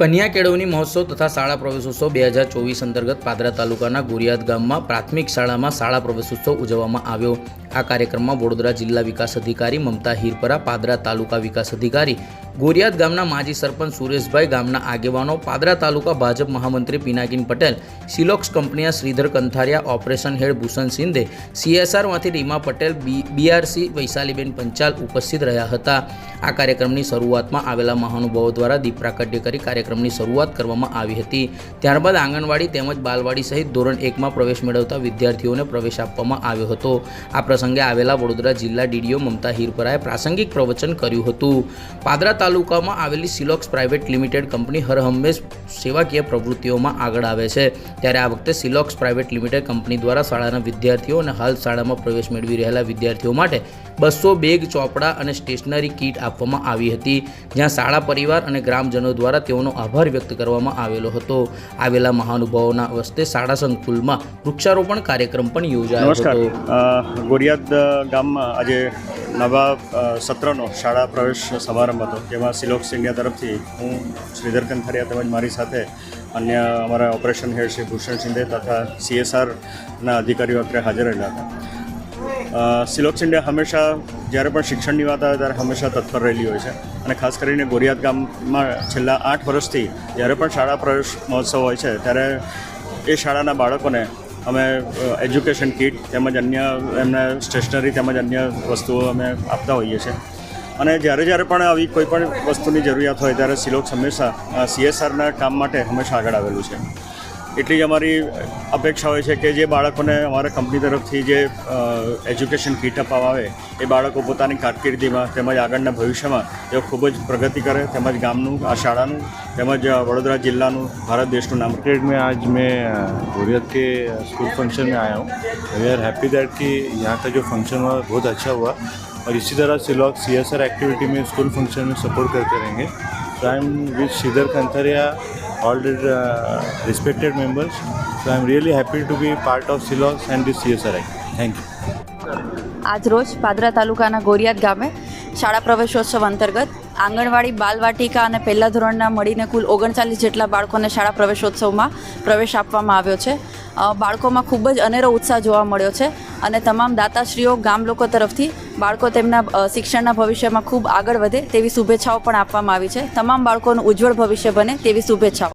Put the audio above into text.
કન્યા કેળવણી મહોત્સવ તથા શાળા પ્રવેશોત્સવ 2024 અંતર્ગત પાદરા તાલુકાના ગોરિયાદ ગામમાં પ્રાથમિક શાળામાં શાળા પ્રવેશોત્સવ ઉજવવામાં આવ્યો। આ કાર્યક્રમમાં વડોદરા જિલ્લા વિકાસ અધિકારી મમતા હિરપરા, પાદરા તાલુકા વિકાસ અધિકારી ગોરિયાદ ગામના માજી સરપંચ સુરેશભાઈ, ગામના આગેવાનો, પાદરા તાલુકા ભાજપ મહામંત્રી પિનાકીન પટેલ, સિલોક્સ કંપનીના શ્રીધર કંથારિયા, ઓપરેશન હેડ ભૂષણ શિંદે, CSRમાંથી રીમા પટેલ, BRC વૈશાલીબેન પંચાલ ઉપસ્થિત રહ્યા હતા। આ કાર્યક્રમની શરૂઆતમાં આવેલા મહાનુભાવો દ્વારા દીપ પ્રાગટ્ય કરી કાર્યક્રમની શરૂઆત કરવામાં આવી હતી। ત્યારબાદ આંગણવાડી તેમજ બાલવાડી સહિત ધોરણ 1માં પ્રવેશ મેળવતા વિદ્યાર્થીઓને પ્રવેશ આપવામાં આવ્યો હતો। આ પ્રસંગે આવેલા વડોદરા જિલ્લા DDO મમતા હિરપરાએ પ્રાસંગિક પ્રવચન કર્યું હતું। પાદરા તાલુકામાં આવેલી સિલોક્સ પ્રાઇવેટ લિમિટેડ કંપની હરહંમેશ સેવાકીય પ્રવૃત્તિઓમાં આગળ આવે છે, ત્યારે આ વખતે સિલોક્સ પ્રાઇવેટ લિમિટેડ કંપની દ્વારા શાળાના વિદ્યાર્થીઓ અને હાલ શાળામાં પ્રવેશ મેળવી રહેલા વિદ્યાર્થીઓ માટે 200 બેગ, ચોપડા અને સ્ટેશનરી કીટ આપવામાં આવી હતી, જ્યાં શાળા પરિવાર અને ગ્રામજનો દ્વારા તેઓનો આભાર વ્યક્ત કરવામાં આવેલો હતો। આવેલા મહાનુભાવોના હસ્તે શાળા સંકુલમાં વૃક્ષારોપણ કાર્યક્રમ પણ યોજાયો હતો। ગોરિયાદ ગામમાં આજે નવા સત્રનો શાળા પ્રવેશ સમારંભ હતો, જેમાં સિલોક્સ ઇન્ડિયા તરફથી હું શ્રીધર કંથારિયા તેમજ મારી સાથે અન્ય અમારા ઓપરેશન હેડ શ્રી ભૂષણ શિંદે તથા CSRના અધિકારીઓ અત્રે હાજર રહેલા હતા। સિલોક્સ ઇન્ડિયા હંમેશા જ્યારે પણ શિક્ષણની વાત આવે ત્યારે હંમેશા તત્પર રહેલી હોય છે, અને ખાસ કરીને ગોરિયાદ ગામમાં છેલ્લા 8 વર્ષથી જ્યારે પણ શાળા પ્રવેશ મહોત્સવ હોય છે ત્યારે એ શાળાના બાળકોને અમે એજ્યુકેશન કીટ તેમજ અન્ય એમને સ્ટેશનરી તેમજ અન્ય વસ્તુઓ અમે આપતા હોઈએ છીએ, અને જ્યારે પણ આવી કોઈ પણ વસ્તુની જરૂરિયાત હોય ત્યારે સિલોક્સ હંમેશા CSRના કામ માટે હંમેશા આગળ આવેલું છે। એટલી જ અમારી અપેક્ષા હોય છે કે જે બાળકોને અમારા કંપની તરફથી જે એજ્યુકેશન કીટ આપવામાં આવે એ બાળકો પોતાની કારકિર્દીમાં તેમજ આગળના ભવિષ્યમાં તેઓ ખૂબ જ પ્રગતિ કરે, તેમજ ગામનું, આ શાળાનું તેમજ વડોदरा जिलाનું, भारत देश नाम। में आज मैं गोरियाद के स्कूल फंक्शन में आया हूँ। वी आर हैप्पी दैट कि यहाँ का जो फंक्शन हुआ बहुत अच्छा हुआ, और इसी तरह सिलोक्स CSR एक्टिविटी में स्कूल फंक्शन में सपोर्ट करते रहेंगे। So I am with Shridhar Kantharia, all the respected members. So I am really happy to be part of Silox and this CSR Act. Thank you. આજ રોજ પાદરા તાલુકાના ગોરિયાદ ગામે શાળા પ્રવેશોત્સવ અંતર્ગત આંગણવાડી, બાલવાટિકા અને પહેલા ધોરણના મળીને કુલ 39 જેટલા બાળકોને શાળા પ્રવેશોત્સવમાં પ્રવેશ આપવામાં આવ્યો છે। બાળકોમાં ખૂબ જ અનેરો ઉત્સાહ જોવા મળ્યો છે, અને તમામ દાતાશ્રીઓ, ગામ લોકો તરફથી બાળકો તેમના શિક્ષણના ભવિષ્યમાં ખૂબ આગળ વધે તેવી શુભેચ્છાઓ પણ આપવામાં આવી છે। તમામ બાળકોનું ઉજ્જવળ ભવિષ્ય બને તેવી શુભેચ્છાઓ।